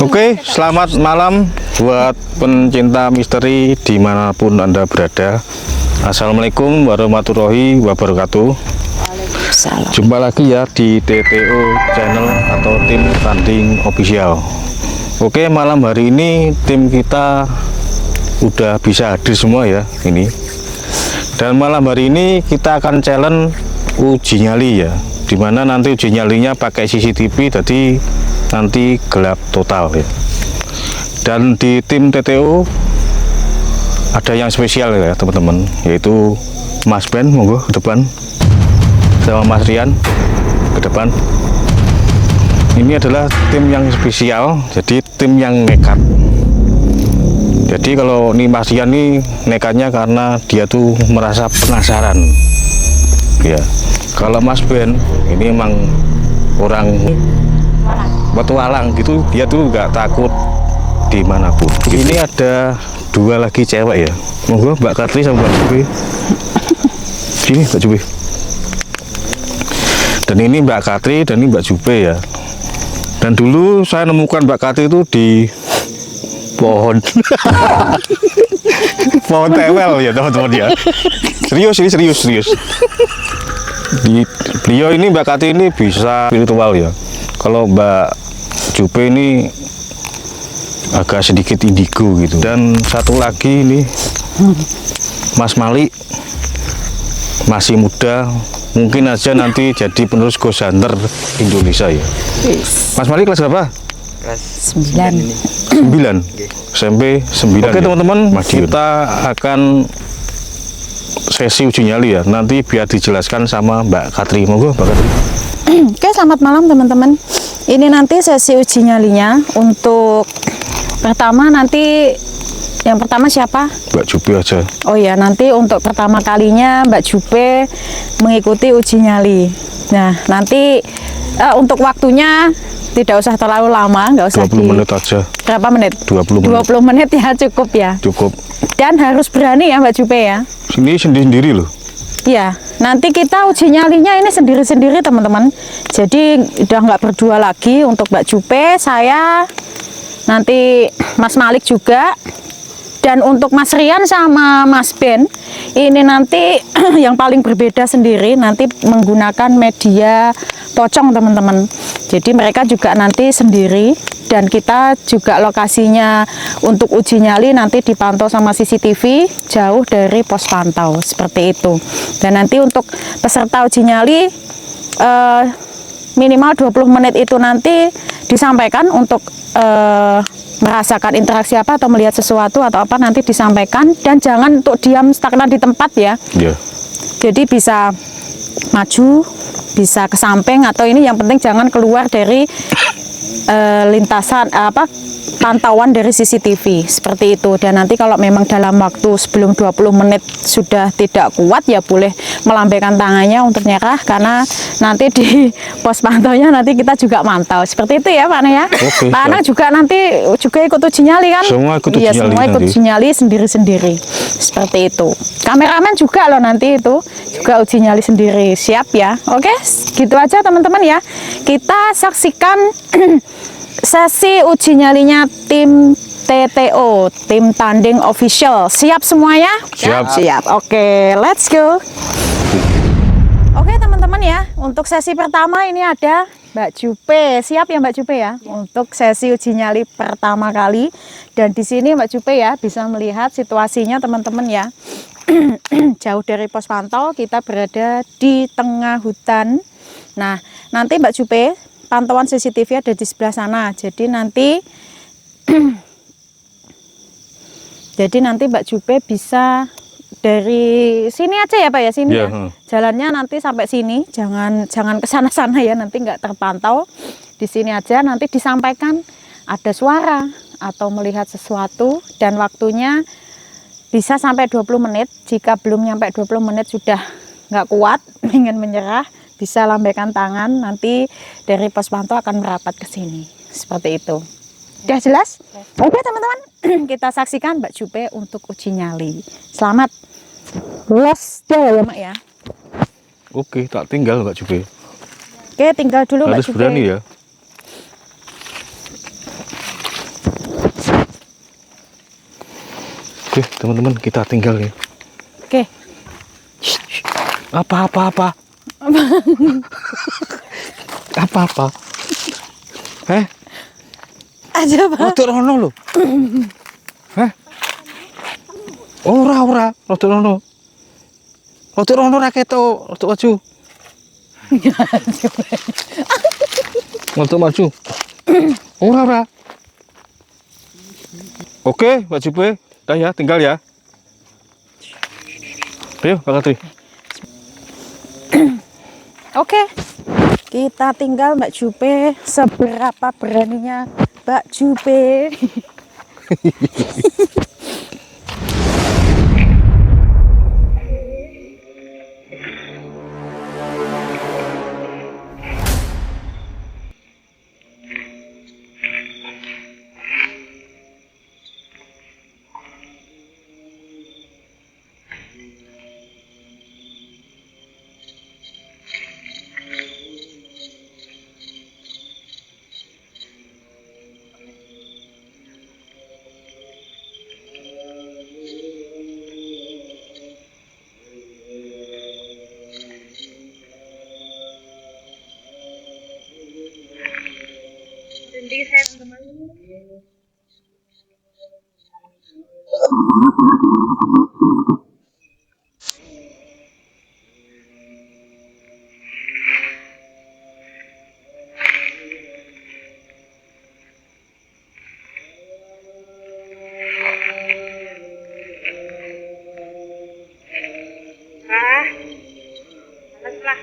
Oke, selamat malam buat pencinta misteri dimanapun Anda berada. Assalamualaikum warahmatullahi wabarakatuh. Salam. Jumpa lagi ya di TTO channel atau tim tanding official. Oke, malam hari ini tim kita udah bisa hadir semua ya ini. Dan malam hari ini kita akan challenge uji nyali ya, dimana nanti uji nyalinya pakai CCTV, jadi nanti gelap total ya. Dan di tim TTO ada yang spesial ya teman-teman, yaitu Mas Ben, monggo ke depan, sama Mas Rian ke depan. Ini adalah tim yang spesial, jadi tim yang nekat. Jadi kalau ini Mas Rian nih nekatnya karena dia tuh merasa penasaran ya. Kalau Mas Ben ini emang orang petualang gitu, dia tuh nggak takut dimanapun. Ini ada dua lagi cewek ya, monggo Mbak Katri sama Mbak Jupe. Sini Mbak Jupe. Dan ini Mbak Katri dan ini Mbak Jupe ya. Dan dulu saya nemukan Mbak Katri itu di pohon pohon tewel ya teman-teman ya. Serius ini, serius. Beliau ini Mbak Katri ini bisa spiritual ya. Kalau Mbak Jupe ini agak sedikit indigo gitu. Dan satu lagi ini Mas Malik, masih muda, mungkin aja nanti jadi penerus Ghost Hunter Indonesia ya. Mas Malik kelas berapa? Kelas 9. 9. SMP 9. Oke ya, teman-teman, kita akan sesi uji nyali ya. Nanti biar dijelaskan sama Mbak Katri. Monggo Mbak Katri. Oke, selamat malam teman-teman. Ini nanti sesi uji nyalinya untuk pertama nanti yang pertama siapa? Mbak Jupe aja. Oh ya, nanti untuk pertama kalinya Mbak Jupe mengikuti uji nyali. Nah, nanti untuk waktunya tidak usah terlalu lama, nggak usah 20 menit aja. Berapa menit? 20 menit. 20 menit ya, cukup ya. Cukup. Dan harus berani ya Mbak Jupe ya. Sini sendiri-sendiri loh. Iya, nanti kita uji nyalinya ini sendiri-sendiri teman-teman. Jadi udah nggak berdua lagi untuk Mbak Jupe, saya, nanti Mas Malik juga. Dan untuk Mas Rian sama Mas Ben, ini nanti yang paling berbeda sendiri, nanti menggunakan media pocong teman-teman. Jadi mereka juga nanti sendiri, dan kita juga lokasinya untuk uji nyali nanti dipantau sama CCTV jauh dari pos pantau, seperti itu. Dan nanti untuk peserta uji nyali minimal 20 menit itu nanti disampaikan untuk merasakan interaksi apa atau melihat sesuatu atau apa, nanti disampaikan. Dan jangan untuk diam stagnan di tempat ya. Iya. Jadi bisa maju, bisa ke samping, atau ini yang penting jangan keluar dari lintasan pantauan dari CCTV, seperti itu. Dan nanti kalau memang dalam waktu sebelum 20 menit sudah tidak kuat, ya boleh melambaikan tangannya untuk nyerah, karena nanti di pos pantaunya nanti kita juga mantau, seperti itu ya Pak Ne ya. Oke, Pak Anang juga nanti juga ikut uji nyali kan? Semua ikut uji iya, nyali semua ikut nanti. uji nyali sendiri-sendiri, seperti itu. Kameramen juga loh nanti itu juga uji nyali sendiri, siap ya. Oke, gitu aja teman-teman ya. Kita saksikan sesi uji nyalinya tim TTO, tim tanding official. Siap semuanya? Siap. Siap. Oke, let's go. Oke teman-teman ya, untuk sesi pertama ini ada Mbak Jupe. Siap ya Mbak Jupe ya? Untuk sesi uji nyali pertama kali. Dan di sini Mbak Jupe ya bisa melihat situasinya teman-teman ya. Jauh dari pos pantau, kita berada di tengah hutan. Nah, nanti Mbak Jupe, pantauan CCTV ada di sebelah sana. Jadi nanti Mbak Jupe bisa dari sini aja ya Pak ya, sini Ya, ya. Jalannya nanti sampai sini, jangan ke sana-sana ya, nanti nggak terpantau. Di sini aja, nanti disampaikan ada suara atau melihat sesuatu, dan waktunya bisa sampai 20 menit. Jika belum nyampe 20 menit sudah nggak kuat, ingin menyerah, bisa lambaikan tangan, nanti dari pos pantau akan merapat ke sini, seperti itu. Udah jelas? Oke teman-teman, kita saksikan Mbak Jupe untuk uji nyali. Selamat. Let's go ya Mak ya. Oke, tak tinggal Mbak Jupe. Oke, tinggal dulu Mbak Harus Jupe. berani ya. Oke, teman-teman, kita tinggal ya. Oke. Apa? Apa? Aja, Pak. Rodok rono lho. Ora, rodok rono. Rodok rono ra ketok, rodok maju. Rodok maju. Ora. Oke, Mbak Jupe. Dah ya, tinggal ya. Ayo, Pak Katri. Oke. Kita tinggal Mbak Jupe. Seberapa beraninya Mbak Jupe. Jadi saya teman-teman. Males lah.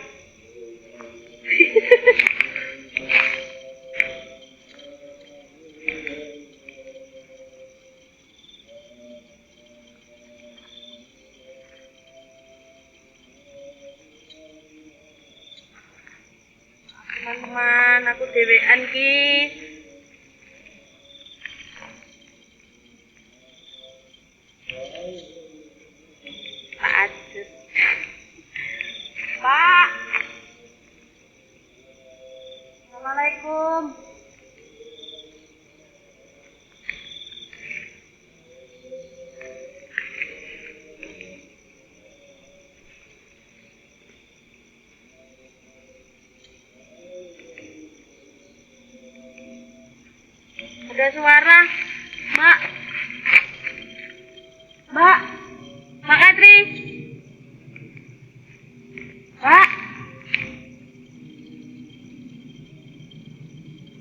Teman-teman, aku dewean ki. Pak Adut. Pak. Assalamualaikum. Ada suara, Mbak. Mbak Katri.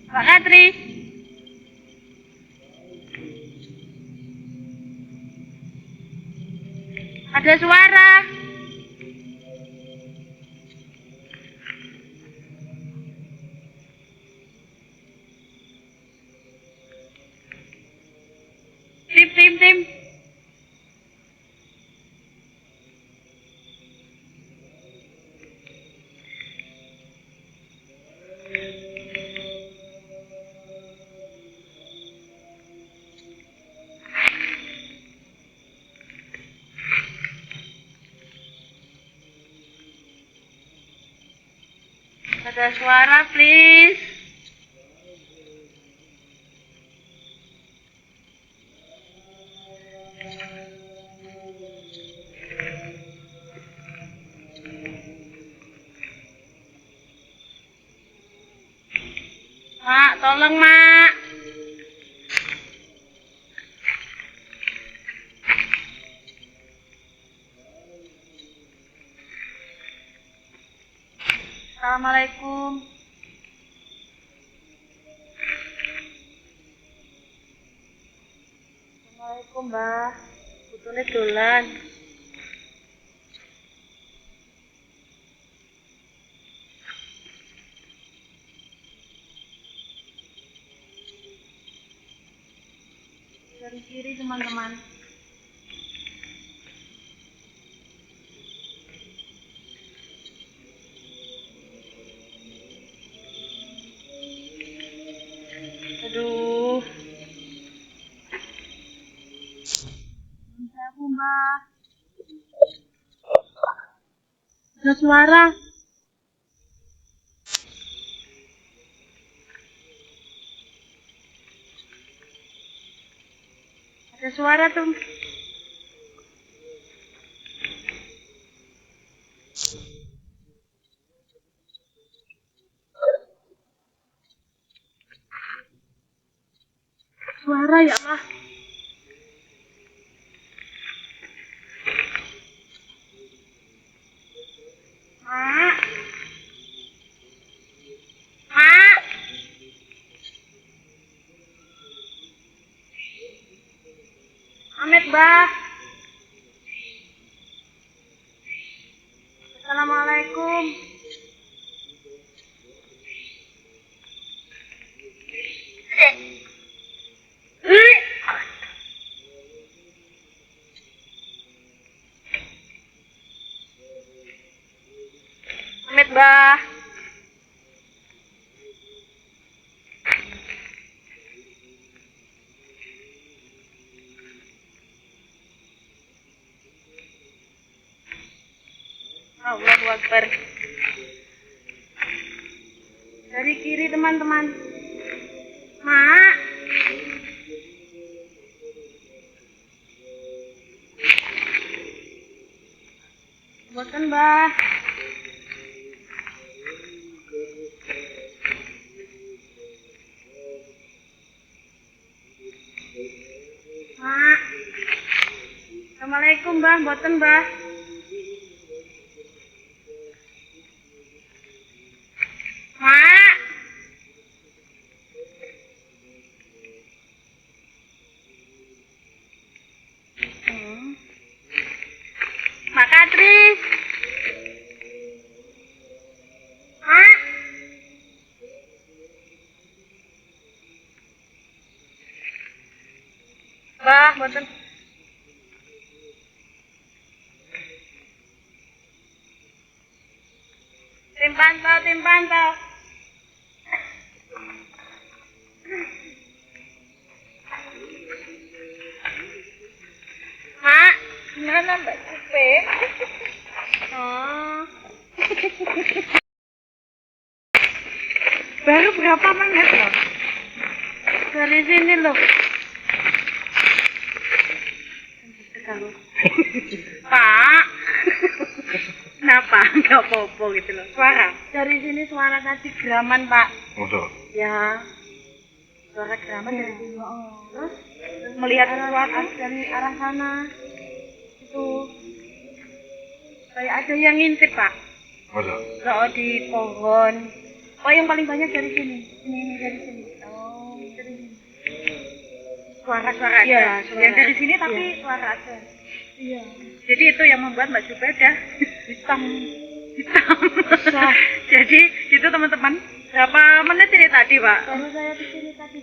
Mbak Katri. Ada suara. Tim. Ada suara, please. Mak, tolong, Mak. Assalamualaikum. Assalamualaikum, Mbah. Putune dolan. Dari kiri, teman-teman. Aduh. Aku, Mbak. Ada suara. Ada suara tuh. suara ya Allah. Mak. Mak. Amit, Bah. Assalamualaikum. Amit, Bah. Allahu Akbar. Dari kiri, teman-teman. Mak. Buatkan, Bah. Mak. Assalamualaikum, Bah. Buatkan, Bah. Mak. Mak Katri. Mak. Bah, buatan. Tim pantau, tim pantau. Mak, gimana Mbak Cupe? Oh. Baru berapa menit loh? Dari sini loh. Pak. Kenapa? Enggak apa-apa gitu loh. Suara. Dari sini suara tadi geraman, Pak. Masa? Ya. Suara geraman dari sini. Terus melihat sesuatu dari arah sana. Itu kayak ada yang ngintip, Pak. Masa? Kalau di pohon. Oh, yang paling banyak dari sini. Ini dari sini. Oh, dari sini. Suara-suara Iya, aja. suara Yang dari aja. sini tapi Iya. suara aja. Iya. Jadi itu yang membuat Mbak Jupe dah Hitam. hitam. Jadi itu teman-teman. Berapa menit ini tadi, Pak? Baru saya di sini tadi.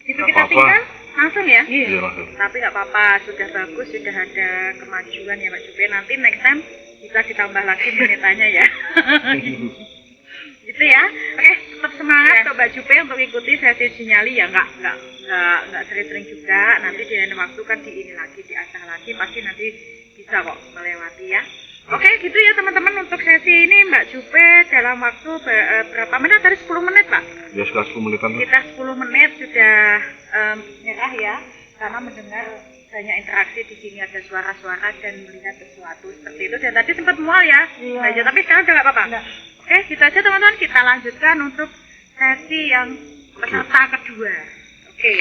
Itu Nggak kita apa-apa. tinggal langsung ya? Iya, langsung. Tapi nggak apa-apa, sudah bagus, sudah ada kemajuan ya Mbak Jupe. Nanti next time bisa ditambah lagi menitannya ya. Gitu ya. Oke, tetap semangat untuk Mbak Jupe untuk ikuti sesi uji nyali ya. Nggak sering-sering juga. Nanti di lain waktu kan di ini lagi, diasah lagi, pasti nanti bisa kok melewati ya. Oke, gitu ya teman-teman untuk sesi ini Mbak Jupe dalam waktu berapa menit? Tadi 10 menit Pak? Ya, sekitar 10 menitan tuh. Kita 10 menit sudah nyerah ya, karena mendengar banyak interaksi di sini, ada suara-suara dan melihat sesuatu seperti itu. Dan tadi sempat mual ya, Iya. Mbak Jo, tapi sekarang udah nggak apa-apa. Nggak. Oke, gitu aja teman-teman, kita lanjutkan untuk sesi yang peserta kedua. Oke.